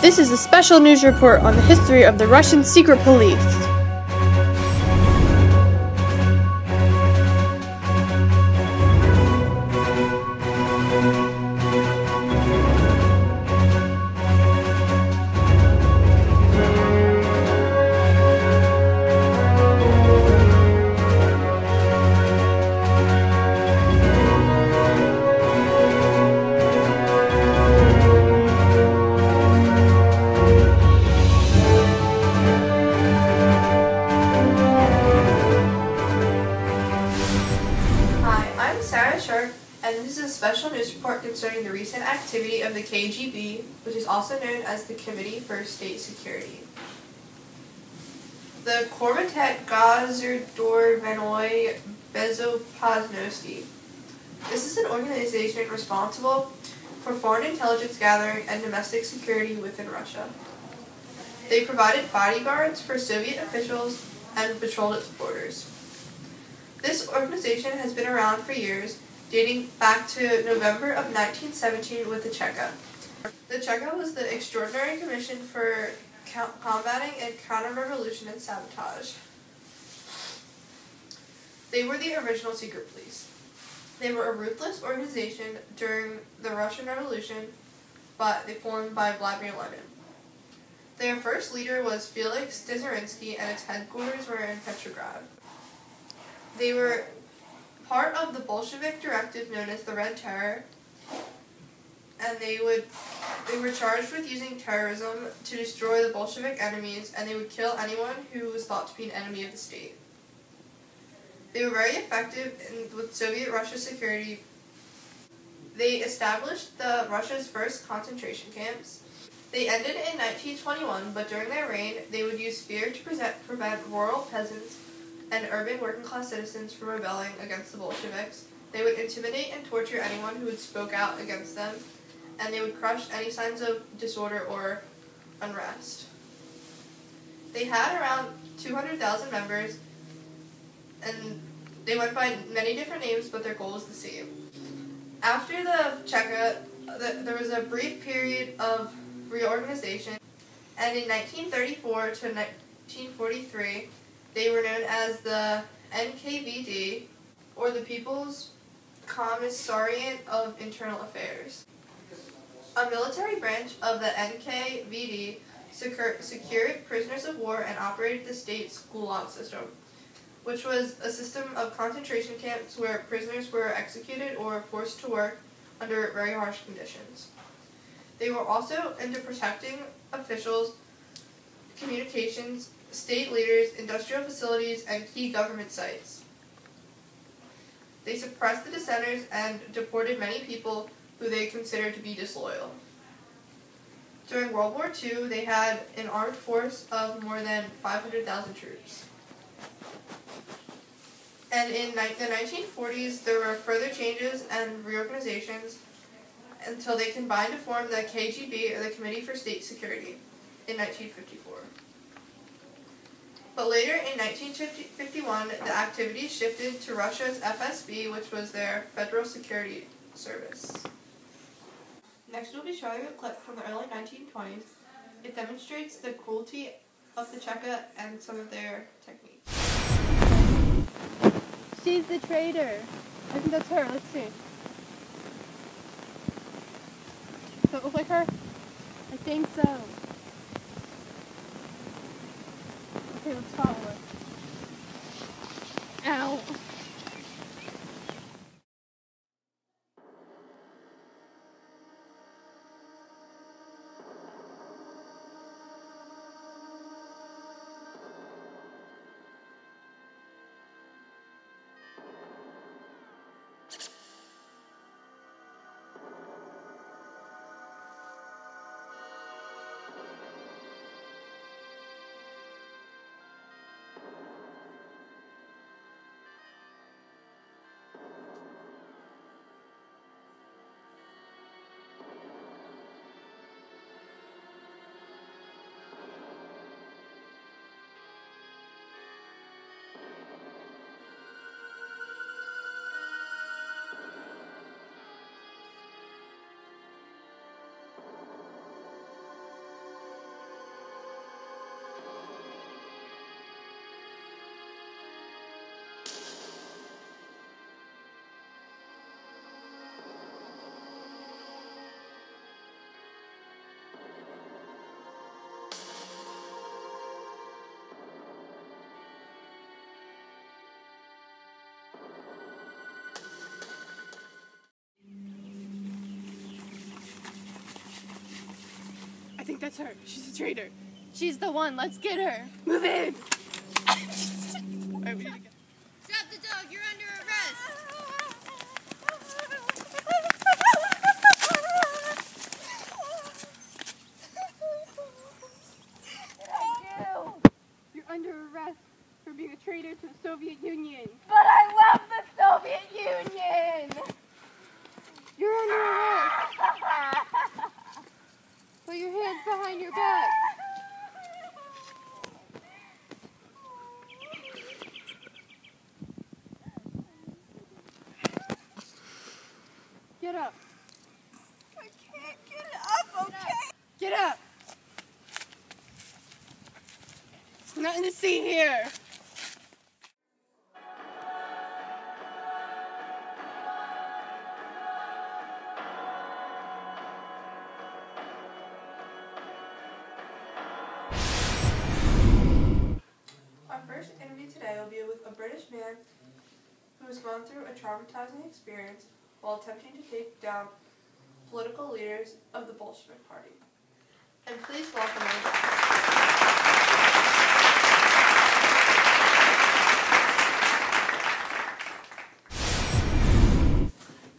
This is a special news report on the history of the Russian secret police. And this is a special news report concerning the recent activity of the KGB, which is also known as the Committee for State Security. The Komitet Gazerdorvanoy Bezopasnosti. This is an organization responsible for foreign intelligence gathering and domestic security within Russia. They provided bodyguards for Soviet officials and patrolled its borders. This organization has been around for years, dating back to November of 1917 with the Cheka. The Cheka was the Extraordinary Commission for Combating and Counter-Revolution and Sabotage. They were the original secret police. They were a ruthless organization during the Russian Revolution, but they formed by Vladimir Lenin. Their first leader was Felix Dzerzhinsky, and its headquarters were in Petrograd. They were part of the Bolshevik directive known as the Red Terror, and they were charged with using terrorism to destroy the Bolshevik enemies, and they would kill anyone who was thought to be an enemy of the state. They were very effective with Soviet Russia security. They established Russia's first concentration camps. They ended in 1921, but during their reign, they would use fear to prevent rural peasants and urban working-class citizens from rebelling against the Bolsheviks. They would intimidate and torture anyone who would spoke out against them, and they would crush any signs of disorder or unrest. They had around 200,000 members, and they went by many different names, but their goal was the same. After the Cheka, there was a brief period of reorganization, and in 1934 to 1943, they were known as the NKVD, or the People's Commissariat of Internal Affairs. A military branch of the NKVD secured prisoners of war and operated the state's Gulag system, which was a system of concentration camps where prisoners were executed or forced to work under very harsh conditions. They were also into protecting officials, communications, state leaders, industrial facilities, and key government sites. They suppressed the dissenters and deported many people who they considered to be disloyal. During World War II, they had an armed force of more than 500,000 troops. And in the 1940s, there were further changes and reorganizations until they combined to form the KGB, or the Committee for State Security, in 1954. But later, in 1951, the activities shifted to Russia's FSB, which was their Federal Security Service. Next, we'll be showing a clip from the early 1920s. It demonstrates the cruelty of the Cheka and some of their techniques. She's the traitor. I think that's her. Let's see. Does that look like her? I think so. Okay, let's follow her. Ow. That's her. She's a traitor. She's the one. Let's get her. Move in. Alright, we need to go. Stop the dog. You're under arrest. You're under arrest for being a traitor to the Soviet Union. But I love the Soviet Union! You're under arrest. Put your hands behind your back. Get up. I can't get up, okay? Get up. There's nothing to see here. Our first interview today will be with a British man who has gone through a traumatizing experience while attempting to take down political leaders of the Bolshevik Party. And please welcome him.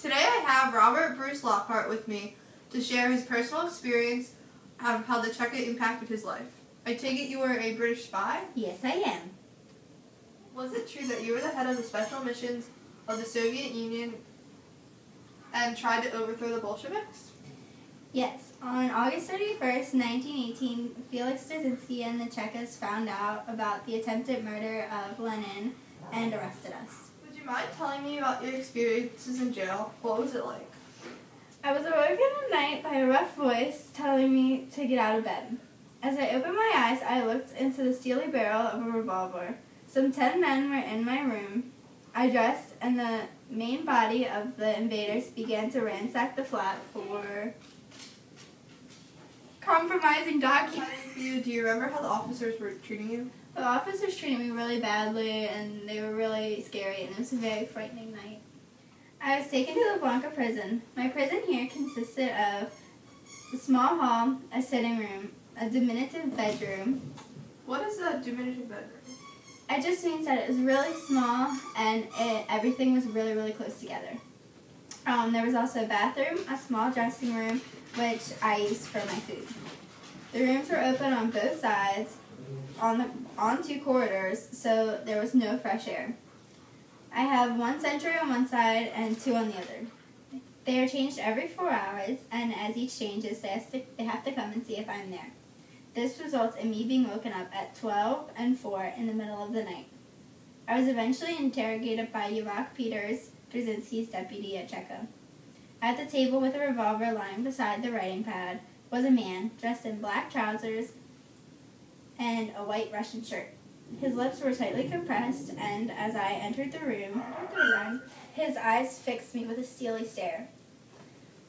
Today I have Robert Bruce Lockhart with me to share his personal experience of how the Cheka impacted his life. I take it you were a British spy? Yes, I am. Was it true that you were the head of the special missions of the Soviet Union and tried to overthrow the Bolsheviks? Yes, on August 31st, 1918, Felix Dzerzhinsky and the Chekas found out about the attempted murder of Lenin and arrested us. Would you mind telling me about your experiences in jail? What was it like? I was awoken at night by a rough voice telling me to get out of bed. As I opened my eyes, I looked into the steely barrel of a revolver. Some 10 men were in my room. I dressed, and the main body of the invaders began to ransack the flat for compromising documents. Do you remember how the officers were treating you? The officers treated me really badly, and they were really scary, and it was a very frightening night. I was taken to the Blanca prison. My prison here consisted of a small hall, a sitting room, a diminutive bedroom. What is a diminutive bedroom? It just means that it was really small, and everything was really, really close together. There was also a bathroom, a small dressing room, which I used for my food. The rooms were open on both sides, on 2 corridors, so there was no fresh air. I have 1 sentry on one side and 2 on the other. They are changed every 4 hours, and as each changes, they have to come and see if I'm there. This results in me being woken up at 12 and 4 in the middle of the night. I was eventually interrogated by Yevgeny Peters, Dzerzhinsky's deputy at Cheka. At the table with a revolver lying beside the writing pad was a man dressed in black trousers and a white Russian shirt. His lips were tightly compressed, and as I entered the room, his eyes fixed me with a steely stare.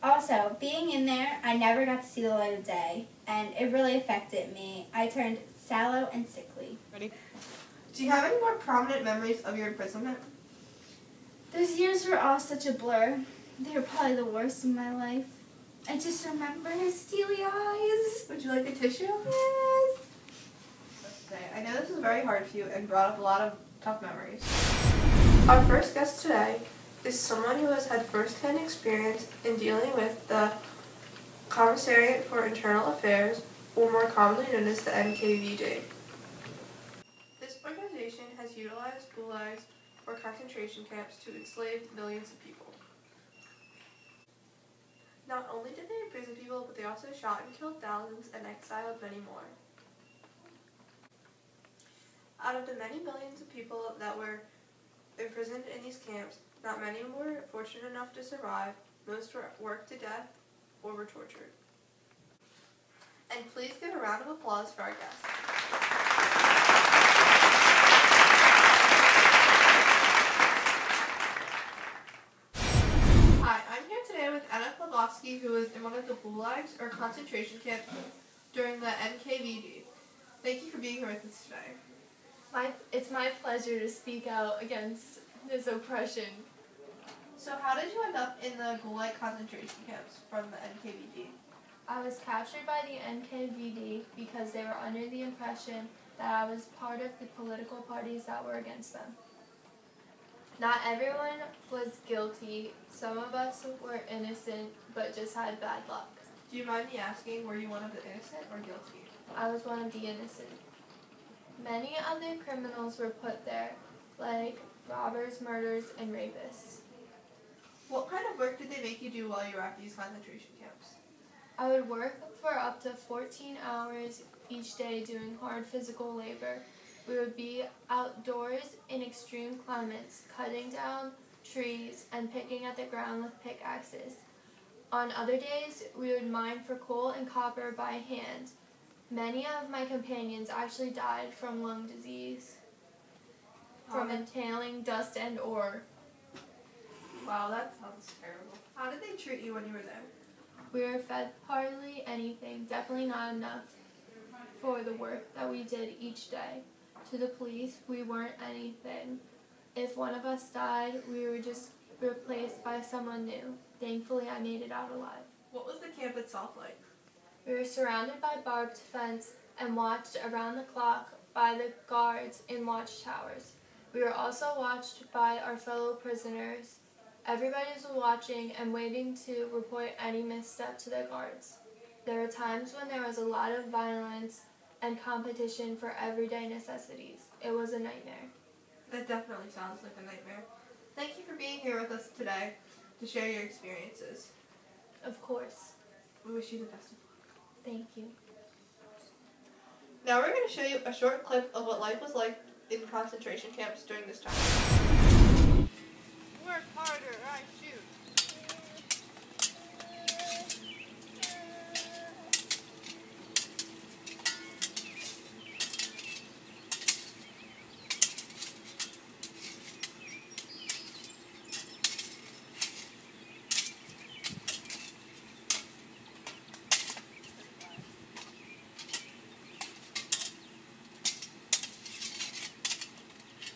Also, being in there, I never got to see the light of day, and it really affected me. I turned sallow and sickly. Ready? Do you have any more prominent memories of your imprisonment? Those years were all such a blur. They were probably the worst in my life. I just remember his steely eyes. Would you like a tissue? Yes. Okay, I know this is very hard for you and brought up a lot of tough memories. Our first guest today is someone who has had first-hand experience in dealing with the Commissariat for Internal Affairs, or more commonly known as the NKVD. This organization has utilized gulags, or concentration camps, to enslave millions of people. Not only did they imprison people, but they also shot and killed thousands and exiled many more. Out of the many millions of people that were imprisoned in these camps, not many were fortunate enough to survive. Most were worked to death or were tortured. And please give a round of applause for our guest. Hi, I'm here today with Anna Klobowski, who was in one of the gulags or concentration camps during the NKVD. Thank you for being here with us today. It's my pleasure to speak out against this oppression. So how did you end up in the Gulag concentration camps from the NKVD? I was captured by the NKVD because they were under the impression that I was part of the political parties that were against them. Not everyone was guilty. Some of us were innocent, but just had bad luck. Do you mind me asking, were you one of the innocent or guilty? I was one of the innocent. Many other criminals were put there, like robbers, murderers, and rapists. What kind of work did they make you do while you were at these concentration camps? I would work for up to 14 hours each day doing hard physical labor. We would be outdoors in extreme climates, cutting down trees and picking at the ground with pickaxes. On other days, we would mine for coal and copper by hand. Many of my companions actually died from lung disease, from inhaling dust and ore. Wow, that sounds terrible. How did they treat you when you were there? We were fed hardly anything, definitely not enough for the work that we did each day. To the police, we weren't anything. If one of us died, we were just replaced by someone new. Thankfully, I made it out alive. What was the camp itself like? We were surrounded by barbed fence and watched around the clock by the guards in watchtowers. We were also watched by our fellow prisoners. Everybody was watching and waiting to report any misstep to the guards. There were times when there was a lot of violence and competition for everyday necessities. It was a nightmare. That definitely sounds like a nightmare. Thank you for being here with us today to share your experiences. Of course. We wish you the best of luck. Thank you. Now we're going to show you a short clip of what life was like in concentration camps during this time. Work harder, I shoot.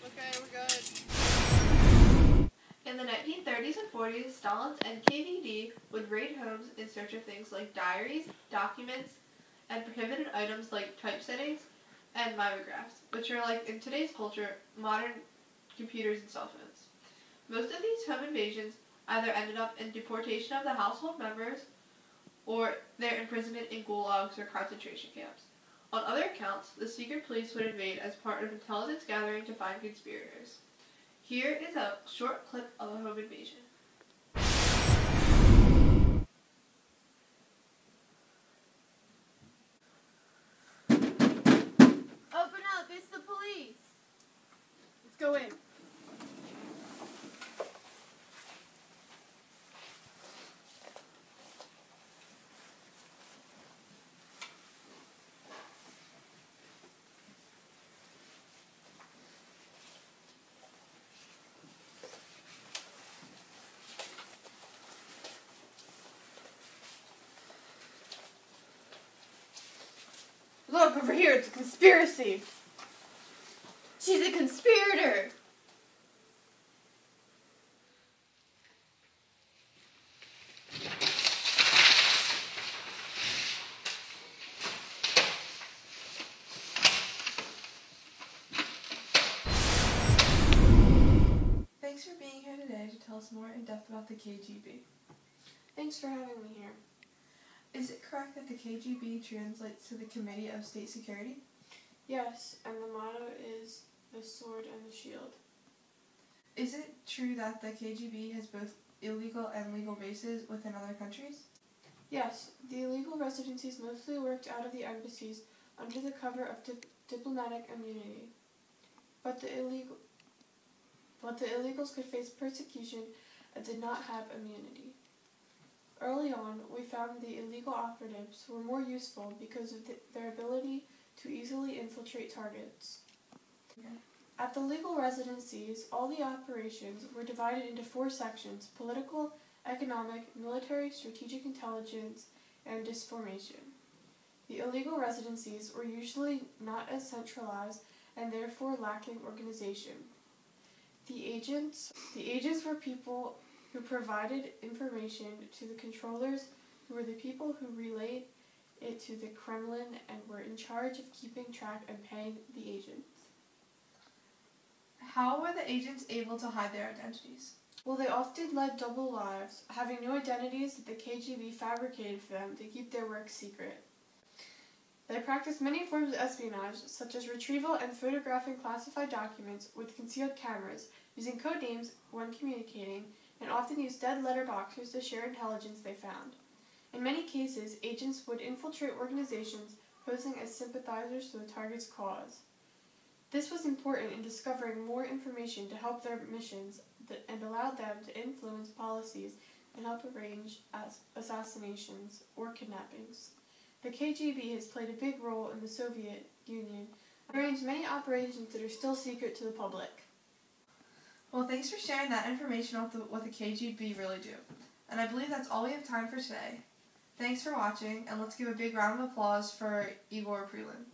Okay, we're good. In the 1930s and 40s, Stalin's NKVD would raid homes in search of things like diaries, documents, and prohibited items like typesettings and mimeographs, which are like, in today's culture, modern computers and cell phones. Most of these home invasions either ended up in deportation of the household members or their imprisonment in gulags or concentration camps. On other accounts, the secret police would invade as part of intelligence gathering to find conspirators. Here is a short clip of a home invasion. Open up, it's the police. Let's go in. Look, over here, it's a conspiracy. She's a conspirator. Thanks for being here today to tell us more in depth about the KGB. Thanks for having me here. Is it correct that the KGB translates to the Committee of State Security? Yes, and the motto is the sword and the shield. Is it true that the KGB has both illegal and legal bases within other countries? Yes, the illegal residencies mostly worked out of the embassies under the cover of diplomatic immunity. But the illegals could face persecution and did not have immunity. Early on, we found the illegal operatives were more useful because of their ability to easily infiltrate targets. At the legal residencies, all the operations were divided into 4 sections: political, economic, military, strategic intelligence, and disformation. The illegal residencies were usually not as centralized and therefore lacking organization. The agents were people who provided information to the controllers who were the people who relayed it to the Kremlin and were in charge of keeping track and paying the agents. How were the agents able to hide their identities? Well, they often led double lives, having no identities that the KGB fabricated for them to keep their work secret. They practiced many forms of espionage, such as retrieval and photographing classified documents with concealed cameras, using code names when communicating, and often used dead letter boxes to share intelligence they found. In many cases, agents would infiltrate organizations posing as sympathizers to the target's cause. This was important in discovering more information to help their missions and allowed them to influence policies and help arrange assassinations or kidnappings. The KGB has played a big role in the Soviet Union and arranged many operations that are still secret to the public. Well, thanks for sharing that information on what the KGB really do. And I believe that's all we have time for today. Thanks for watching, and let's give a big round of applause for Igor Prelin.